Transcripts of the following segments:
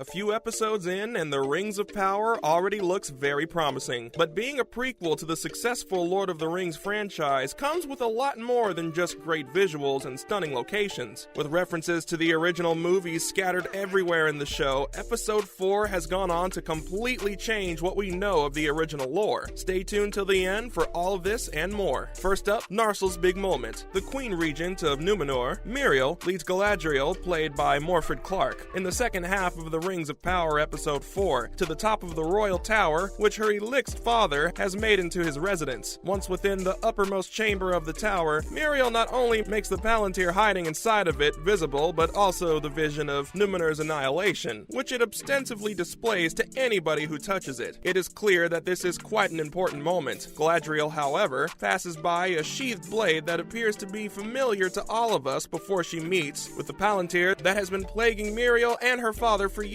A few episodes in, and the Rings of Power already looks very promising. But being a prequel to the successful Lord of the Rings franchise comes with a lot more than just great visuals and stunning locations. With references to the original movies scattered everywhere in the show, Episode 4 has gone on to completely change what we know of the original lore. Stay tuned till the end for all of this and more. First up, Narsil's big moment. The Queen Regent of Númenor, Míriel, leads Galadriel, played by Morfydd Clark, in the second half of the Rings of Power Episode 4, to the top of the royal tower, which her elixed father has made into his residence. Once within the uppermost chamber of the tower, Míriel not only makes the palantír hiding inside of it visible, but also the vision of Númenor's annihilation, which it ostensibly displays to anybody who touches it. It is clear that this is quite an important moment. Galadriel, however, passes by a sheathed blade that appears to be familiar to all of us before she meets with the palantír that has been plaguing Míriel and her father for years.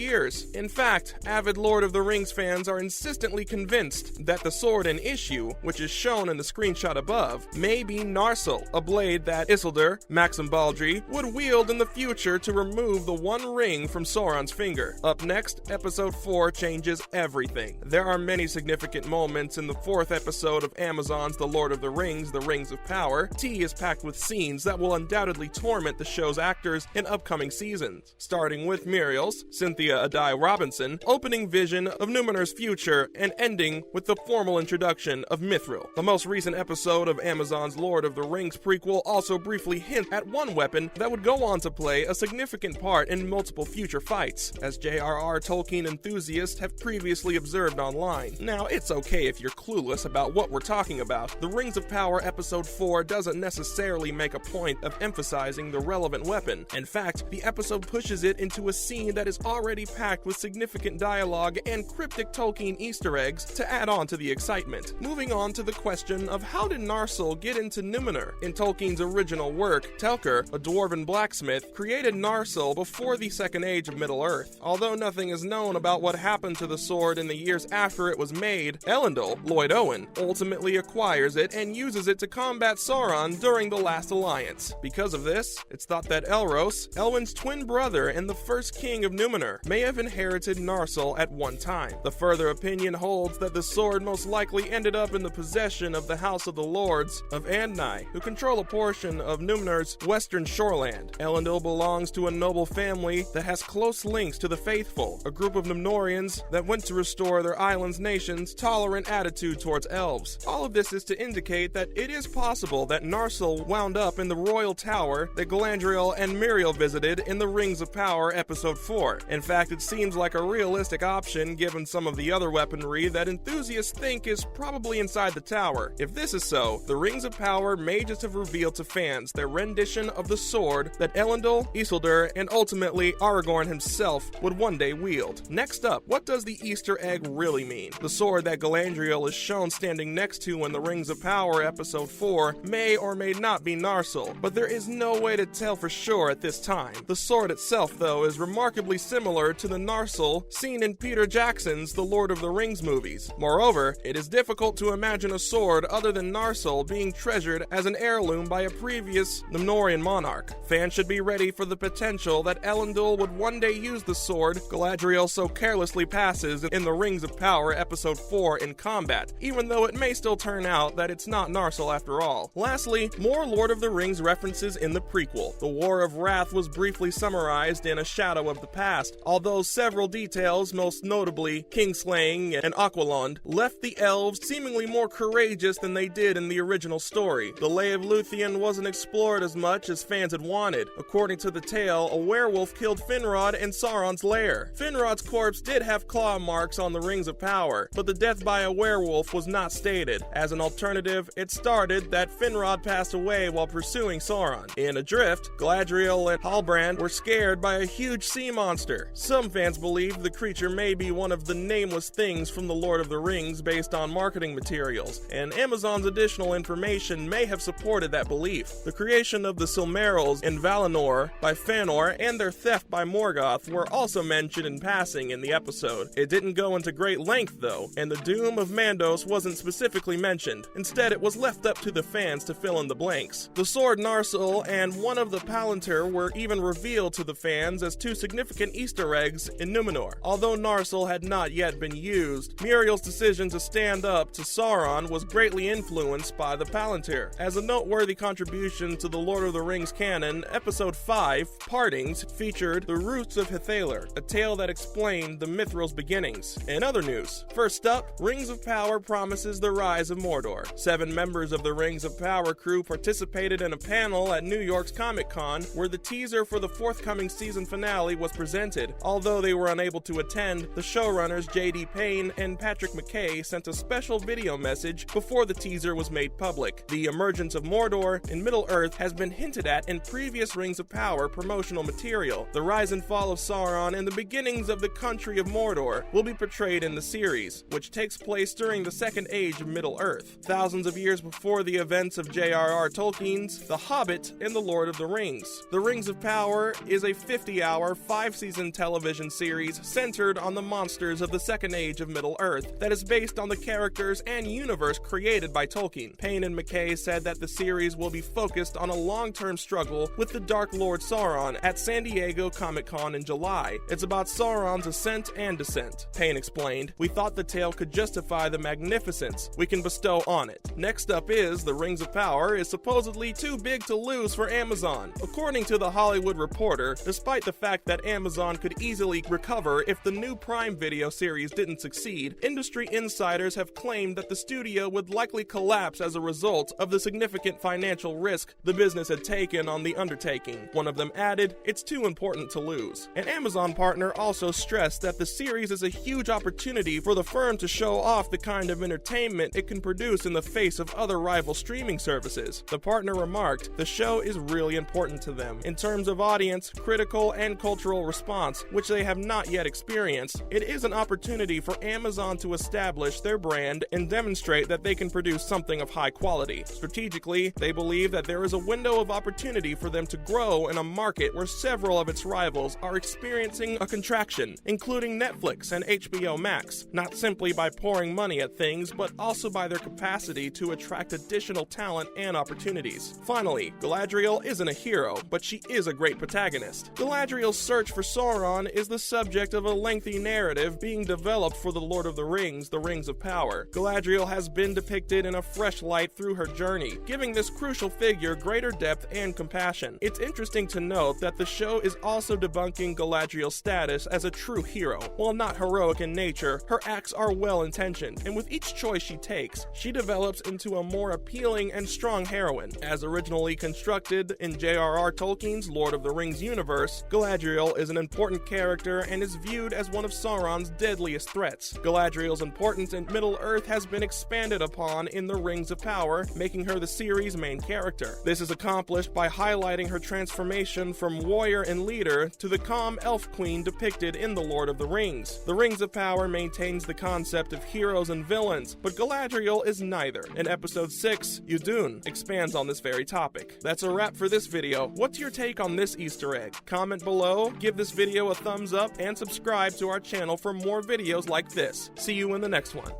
In fact, avid Lord of the Rings fans are insistently convinced that the sword in issue, which is shown in the screenshot above, may be Narsil, a blade that Isildur, Maxim Baldry, would wield in the future to remove the One Ring from Sauron's finger. Up next, Episode 4 changes everything. There are many significant moments in the fourth episode of Amazon's The Lord of the Rings, The Rings of Power. Tea is packed with scenes that will undoubtedly torment the show's actors in upcoming seasons, starting with Míriel's, Cynthia Robinson, opening vision of Númenor's future and ending with the formal introduction of Mithril. The most recent episode of Amazon's Lord of the Rings prequel also briefly hints at one weapon that would go on to play a significant part in multiple future fights, as J.R.R. Tolkien enthusiasts have previously observed online. Now, it's okay if you're clueless about what we're talking about. The Rings of Power Episode 4 doesn't necessarily make a point of emphasizing the relevant weapon. In fact, the episode pushes it into a scene that is already packed with significant dialogue and cryptic Tolkien Easter eggs to add on to the excitement. Moving on to the question of how did Narsil get into Númenor? In Tolkien's original work, Telchar, a Dwarven blacksmith, created Narsil before the Second Age of Middle-earth. Although nothing is known about what happened to the sword in the years after it was made, Elendil, Lloyd Owen, ultimately acquires it and uses it to combat Sauron during the Last Alliance. Because of this, it's thought that Elros, Elwin's twin brother and the first king of Númenor, may have inherited Narsil at one time. The further opinion holds that the sword most likely ended up in the possession of the House of the Lords of Andni, who control a portion of Númenor's western shoreland. Elendil belongs to a noble family that has close links to the Faithful, a group of Númenorians that went to restore their island's nation's tolerant attitude towards elves. All of this is to indicate that it is possible that Narsil wound up in the royal tower that Galadriel and Míriel visited in the Rings of Power Episode 4. In fact, it seems like a realistic option given some of the other weaponry that enthusiasts think is probably inside the tower. If this is so, the Rings of Power may just have revealed to fans their rendition of the sword that Elendil, Isildur, and ultimately Aragorn himself would one day wield. Next up, what does the Easter egg really mean? The sword that Galadriel is shown standing next to in the Rings of Power Episode 4 may or may not be Narsil, but there is no way to tell for sure at this time. The sword itself, though, is remarkably similar to the Narsil seen in Peter Jackson's The Lord of the Rings movies. Moreover, it is difficult to imagine a sword other than Narsil being treasured as an heirloom by a previous Númenorian monarch. Fans should be ready for the potential that Elendil would one day use the sword Galadriel so carelessly passes in the Rings of Power Episode 4 in combat, even though it may still turn out that it's not Narsil after all. Lastly, more Lord of the Rings references in the prequel. The War of Wrath was briefly summarized in A Shadow of the Past, although several details, most notably Kingslaying and Aqualund, left the elves seemingly more courageous than they did in the original story. The Lay of Luthien wasn't explored as much as fans had wanted. According to the tale, a werewolf killed Finrod in Sauron's lair. Finrod's corpse did have claw marks on the Rings of Power, but the death by a werewolf was not stated. As an alternative, it started that Finrod passed away while pursuing Sauron. In Adrift, Galadriel and Halbrand were scared by a huge sea monster. Some fans believe the creature may be one of the nameless things from The Lord of the Rings based on marketing materials, and Amazon's additional information may have supported that belief. The creation of the Silmarils in Valinor by Fëanor and their theft by Morgoth were also mentioned in passing in the episode. It didn't go into great length though, and the doom of Mandos wasn't specifically mentioned. Instead, it was left up to the fans to fill in the blanks. The sword Narsil and one of the palantír were even revealed to the fans as two significant Easter Easter eggs in Númenor. Although Narsil had not yet been used, Míriel's decision to stand up to Sauron was greatly influenced by the palantír. As a noteworthy contribution to the Lord of the Rings canon, Episode 5, Partings, featured The Roots of Hithalar, a tale that explained the Mithril's beginnings. In other news, first up, Rings of Power promises the rise of Mordor. 7 members of the Rings of Power crew participated in a panel at New York's Comic-Con where the teaser for the forthcoming season finale was presented. Although they were unable to attend, the showrunners J.D. Payne and Patrick McKay sent a special video message before the teaser was made public. The emergence of Mordor in Middle-earth has been hinted at in previous Rings of Power promotional material. The rise and fall of Sauron and the beginnings of the country of Mordor will be portrayed in the series, which takes place during the Second Age of Middle-earth, thousands of years before the events of J.R.R. Tolkien's The Hobbit and The Lord of the Rings. The Rings of Power is a 50-hour, 5-season television series centered on the monsters of the Second Age of Middle-earth that is based on the characters and universe created by Tolkien. Payne and McKay said that the series will be focused on a long-term struggle with the Dark Lord Sauron at San Diego Comic-Con in July. It's about Sauron's ascent and descent. Payne explained, "We thought the tale could justify the magnificence we can bestow on it." Next up is The Rings of Power is supposedly too big to lose for Amazon. According to The Hollywood Reporter, despite the fact that Amazon could easily recover if the new Prime Video series didn't succeed, industry insiders have claimed that the studio would likely collapse as a result of the significant financial risk the business had taken on the undertaking. One of them added, "It's too important to lose." An Amazon partner also stressed that the series is a huge opportunity for the firm to show off the kind of entertainment it can produce in the face of other rival streaming services. The partner remarked, "The show is really important to them. In terms of audience, critical, and cultural response, which they have not yet experienced, it is an opportunity for Amazon to establish their brand and demonstrate that they can produce something of high quality. Strategically, they believe that there is a window of opportunity for them to grow in a market where several of its rivals are experiencing a contraction, including Netflix and HBO Max, not simply by pouring money at things, but also by their capacity to attract additional talent and opportunities." Finally, Galadriel isn't a hero, but she is a great protagonist. Galadriel's search for Sauron is the subject of a lengthy narrative being developed for The Lord of the Rings, The Rings of Power. Galadriel has been depicted in a fresh light through her journey, giving this crucial figure greater depth and compassion. It's interesting to note that the show is also debunking Galadriel's status as a true hero. While not heroic in nature, her acts are well-intentioned, and with each choice she takes, she develops into a more appealing and strong heroine. As originally constructed in J.R.R. Tolkien's Lord of the Rings universe, Galadriel is an important character and is viewed as one of Sauron's deadliest threats. Galadriel's importance in Middle-earth has been expanded upon in the Rings of Power, making her the series' main character. This is accomplished by highlighting her transformation from warrior and leader to the calm elf queen depicted in The Lord of the Rings. The Rings of Power maintains the concept of heroes and villains, but Galadriel is neither. In Episode 6, Yudun expands on this very topic. That's a wrap for this video. What's your take on this Easter egg? Comment below, give this video a thumbs up, and subscribe to our channel for more videos like this. See you in the next one.